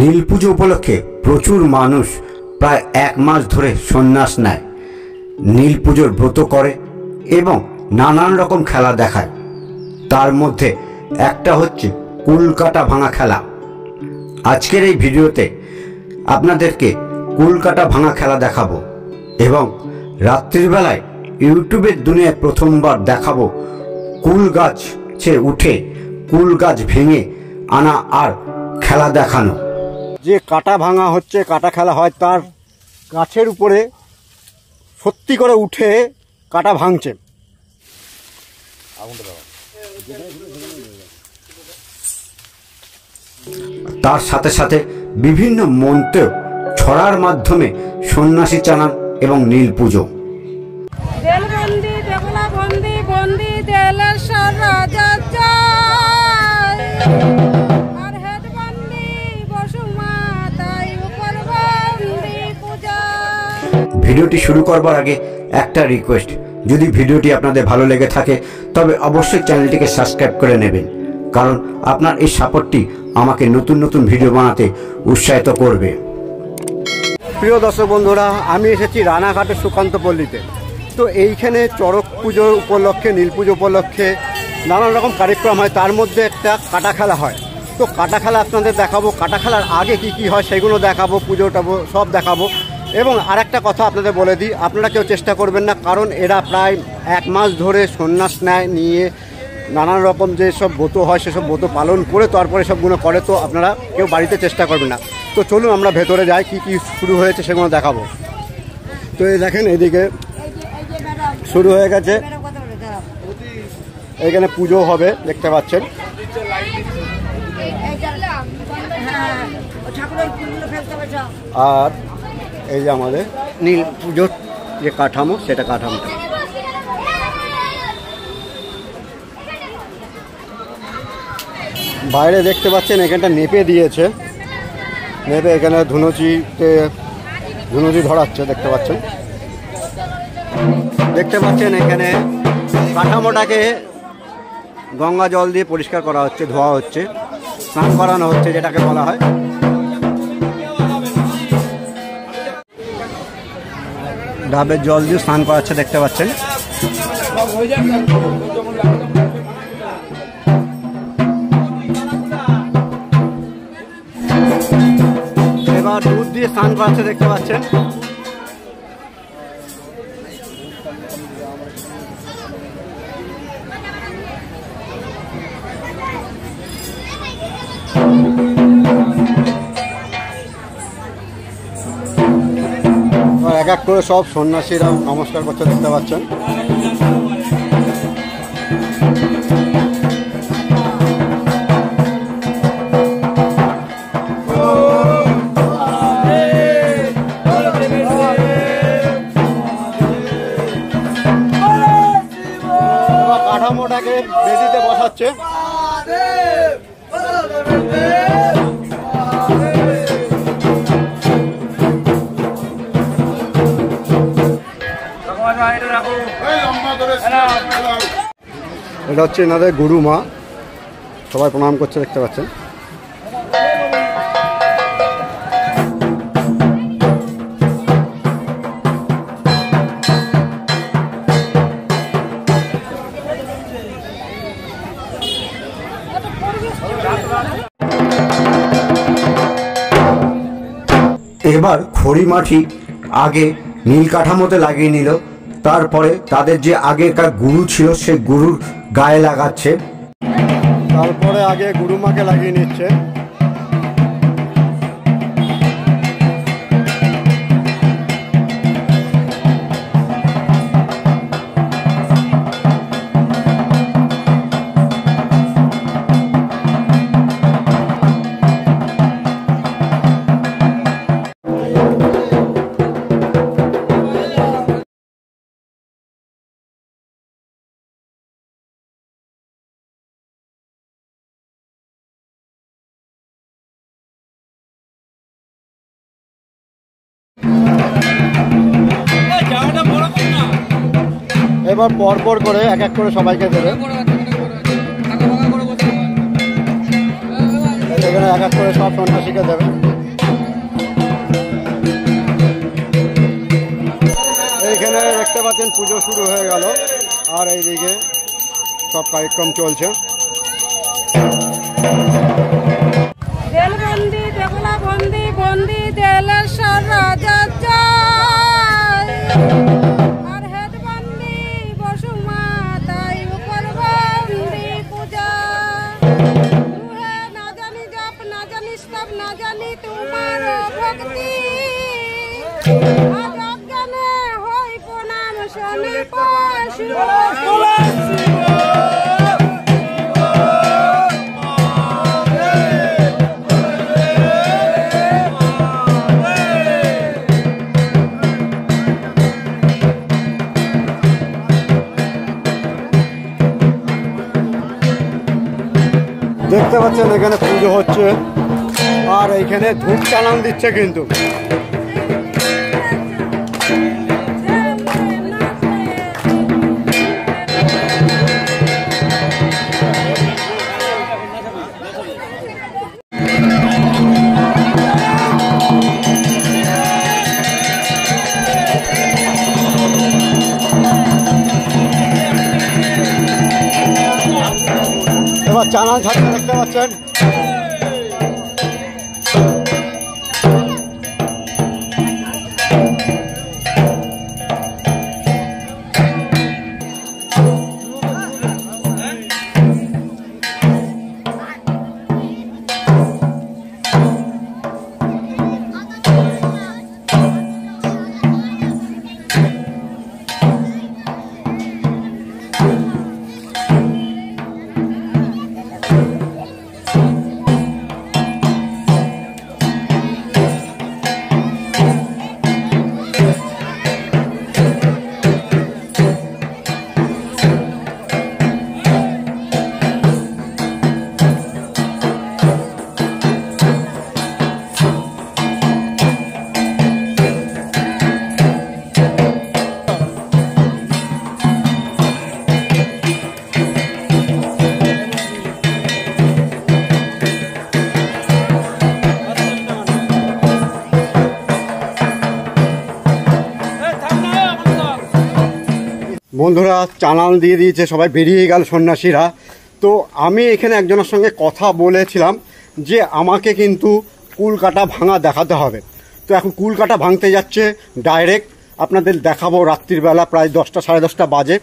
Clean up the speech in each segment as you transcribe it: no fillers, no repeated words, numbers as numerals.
নীল পুজো উপলক্ষে প্রচুর মানুষ প্রায় 1 মাস ধরে সন্ন্যাস নেয়, নীল পুজোর ব্রত করে এবং নানান রকম খেলা দেখায়। তার মধ্যে একটা হচ্ছে কুলকাটা ভাঙা খেলা। আজকের এই ভিডিওতে আপনাদেরকে কুলকাটা ভাঙা খেলা দেখাবো এবং রাত্রির বেলায় ইউটিউবের দুনিয়ায় প্রথমবার দেখাবো কুল গাছে উঠে কুল গাছ ভেঙে আনা আর খেলা দেখানো। যে কাটা ভাঙা হচ্ছে, কাটা খেলা হয়, তার গাছের উপরে সত্যি করে উঠে কাটা ভাঙছে। তার সাথে সাথে বিভিন্ন মন্ত্র ছড়ার মাধ্যমে সন্ন্যাসী চালান এবং নীল পুজো। ভিডিওটি শুরু করবার আগে একটা রিকোয়েস্ট, যদি ভিডিওটি আপনাদের ভালো লেগে থাকে তবে অবশ্যই চ্যানেলটিকে সাবস্ক্রাইব করে নেবেন, কারণ আপনার এই সাপোর্টটি আমাকে নতুন নতুন ভিডিও বানাতে উৎসাহিত করবে। প্রিয় দর্শক বন্ধুরা, আমি এসেছি রানাঘাটের সুকান্ত পল্লীতে। তো এইখানে চড়ক পুজোর উপলক্ষে, নীল পুজো উপলক্ষে নানান রকম কার্যক্রম হয়, তার মধ্যে একটা কাটা খেলা হয়। তো কাটা খেলা আপনাদের দেখাবো, কাটা খেলার আগে কি কি হয় সেগুলো দেখাবো, পুজোটা সব দেখাবো। এবং আরেকটা কথা আপনাদের বলে দিই, আপনারা কেউ চেষ্টা করবেন না, কারণ এরা প্রায় 1 মাস ধরে সন্ন্যাস নিয়ে নানান রকম যেসব ব্রত হয় সেসব ব্রত পালন করে তারপরে সবগুলো করে। তো আপনারা কেউ বাড়িতে চেষ্টা করবেন না। তো চলুন আমরা ভেতরে যাই, কি কি শুরু হয়েছে সেগুলো দেখাবো। তো এই দেখেন, এদিকে শুরু হয়ে গেছে, এখানে পুজো হবে দেখতে পাচ্ছেন। আর এই যে আমাদের নীল পুজোর যে কাঠামো, সেটা কাঠামোটা বাইরে দেখতে পাচ্ছেন। এখানটা নেপে দিয়েছে, নেপে এখানে ধুনুচি ধরাচ্ছে দেখতে পাচ্ছেন। এখানে কাঠামোটাকে গঙ্গা জল দিয়ে পরিষ্কার করা হচ্ছে, ধোয়া হচ্ছে, স্নান করানো হচ্ছে যেটাকে বলা হয়। ডাবের জল দিয়ে স্নান করাচ্ছে দেখতে পাচ্ছেন। এবার দুধ দিয়ে স্নান করাচ্ছে দেখতে পাচ্ছেন। এক এক করে সব সন্ন্যাসীরা নমস্কার করতে দেখতে পাচ্ছেন। কাঠামোটাকে বেদিতে বসাচ্ছে। এটা হচ্ছে এনাদের গুরু মা, সবাই প্রণাম করছে দেখতে পাচ্ছেন। এবার খড়ি মাটি আগে নীল কাঠামোতে লাগিয়ে নিল, তারপরে তাদের যে আগেকার গুরু ছিল সে গুরুর গায়ে লাগাচ্ছে, তারপরে আগে গুরুমাকে লাগিয়ে নিচ্ছে। এবার পরপর করে এক এক করে সবাইকে দেবে, এখানে এক এক করে সব সন্ন্যাসীকে দেবে। এখানে দেখতে পাচ্ছেন পুজো শুরু হয়ে গেল, আর এইদিকে সব কার্যক্রম চলছে। দেলবন্দি দেবলা বন্দি বন্দি দেলেশ্বর রাজা জয় আর হেড বন্দি বসুমাতাই উপর বন্দি পূজা তুহে না জানি জপ না জানি স্তব না জানি তোমার ভক্তি আজ অজ্ঞানে হই প্রণাম শনি পাশু দেখতে পাচ্ছেন এখানে পুজো হচ্ছে, আর এইখানে ধূপ চালান দিচ্ছে কিন্তু। এবার চালান ছাড়তে দেখতে পাচ্ছেন। বন্ধুরা চালান দিয়ে দিয়েছে, সবাই বেরিয়ে গেল সন্ন্যাসীরা। তো আমি এখানে একজনের সঙ্গে কথা বলেছিলাম যে আমাকে কিন্তু কুলকাটা ভাঙা দেখাতে হবে। তো এখন কুলকাটা ভাঙতে যাচ্ছে ডাইরেক্ট, আপনাদের দেখাবো রাত্রিবেলা প্রায় 10টা সাড়ে 10টা বাজে।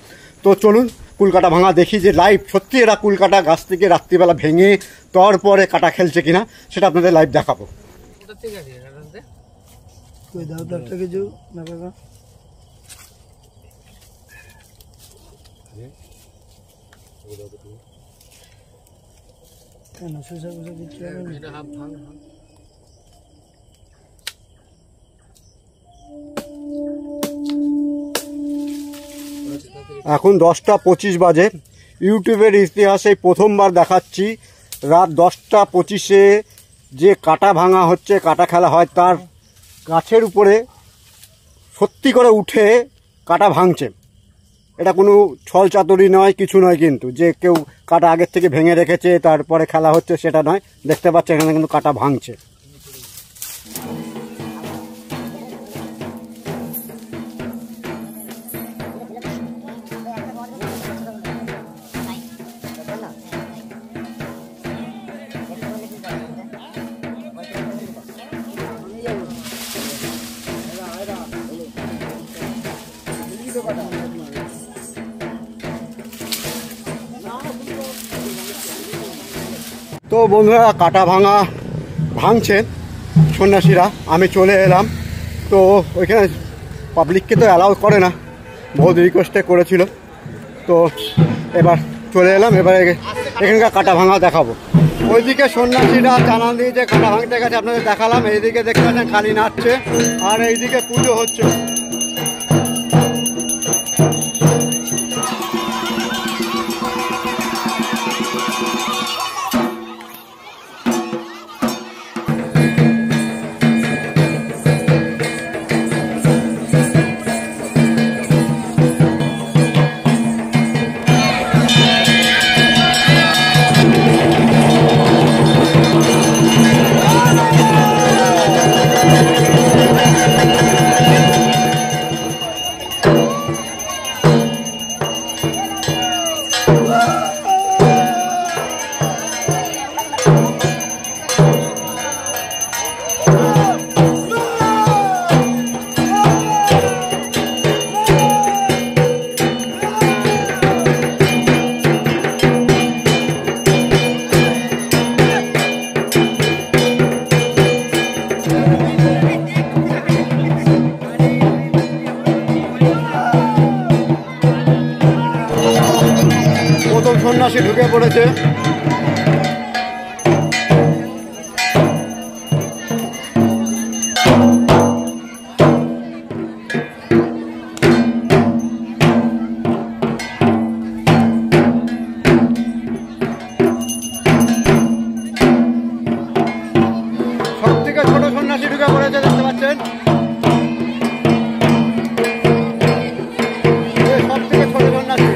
তো চলুন কুলকাটা ভাঙা দেখি যে লাইভ সত্যি এরা কুলকাটা গাছ থেকে রাত্রিবেলা ভেঙে তারপরে কাটা খেলছে কিনা, সেটা আপনাদের লাইভ দেখাবো। এখন 10টা 25 বাজে। ইউটিউবের ইতিহাসে প্রথমবার দেখাচ্ছি রাত 10টা 25-এ যে কাটা ভাঙা হচ্ছে, কাটা খেলা হয়, তার গাছের উপরে সত্যি করে উঠে কাটা ভাঙছে। এটা কোনো ছল চাতুরি নয়, কিছু নয় কিন্তু যে কেউ কাটা আগের থেকে ভেঙে রেখেছে তারপরে খেলা হচ্ছে, সেটা নয়। দেখতে পাচ্ছে এখানে কিন্তু কাটা ভাঙছে। তো বন্ধুরা কাটা ভাঙা ভাঙছেন সন্ন্যাসীরা, আমি চলে এলাম। তো ওইখানে পাবলিককে তো অ্যালাউ করে না, বহুত রিকোয়েস্টে করেছিল। তো এবার চলে এলাম, এবার এখানকার কাটা ভাঙা দেখাবো। ওইদিকে সন্ন্যাসীরা জানান দিয়েছে কাটা ভাঙতে গেছে, আপনাদের দেখালাম। এইদিকে দেখতে পাচ্ছেন কালী নাচছে, আর এইদিকে পুজো হচ্ছে। প্রথম সন্ন্যাসী ঢুকে পড়েছে। সব থেকে ছোট সন্ন্যাসী ঢুকে পড়েছে, দেখতে পাচ্ছেন। সব থেকে ছোট সন্ন্যাসী।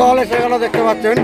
দল এসে গেল, দেখতে পাচ্ছেন।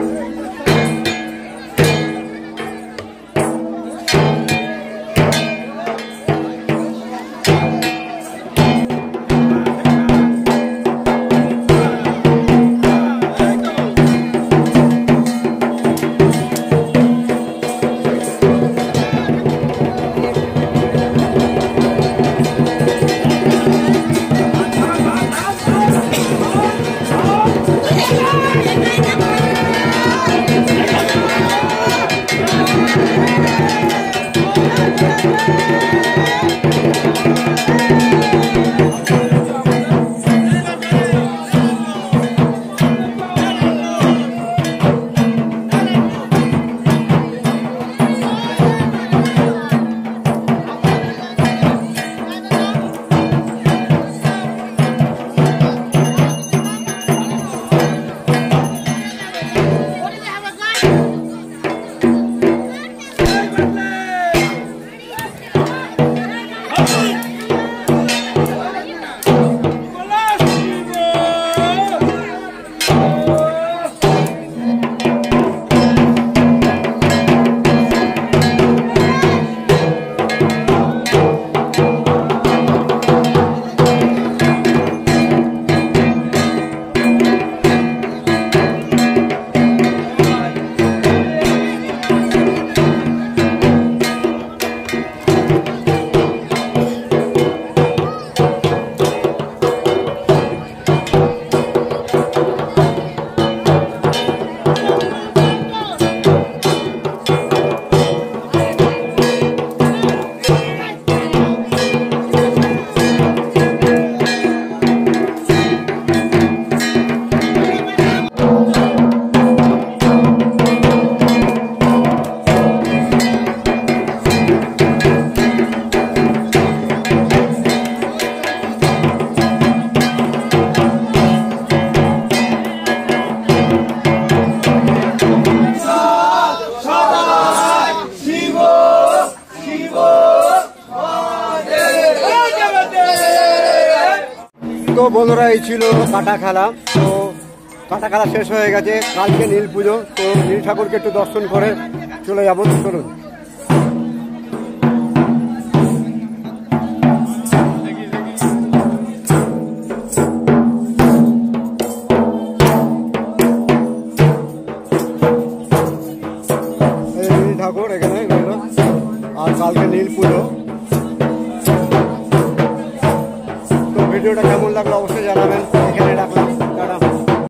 বন্ধুরা এই ছিল কাটা খেলা। তো কাটা খেলা শেষ হয়ে গেছে, কালকে নীল পুজো। তো নীল ঠাকুরকে একটু দর্শন করে চলে যাবো, চলুন। নীল ঠাকুর এখানে রইল, আর কালকে নীল পুজো। তো ভিডিওটা কেমন লাগলো অবশ্যই জানাবেন।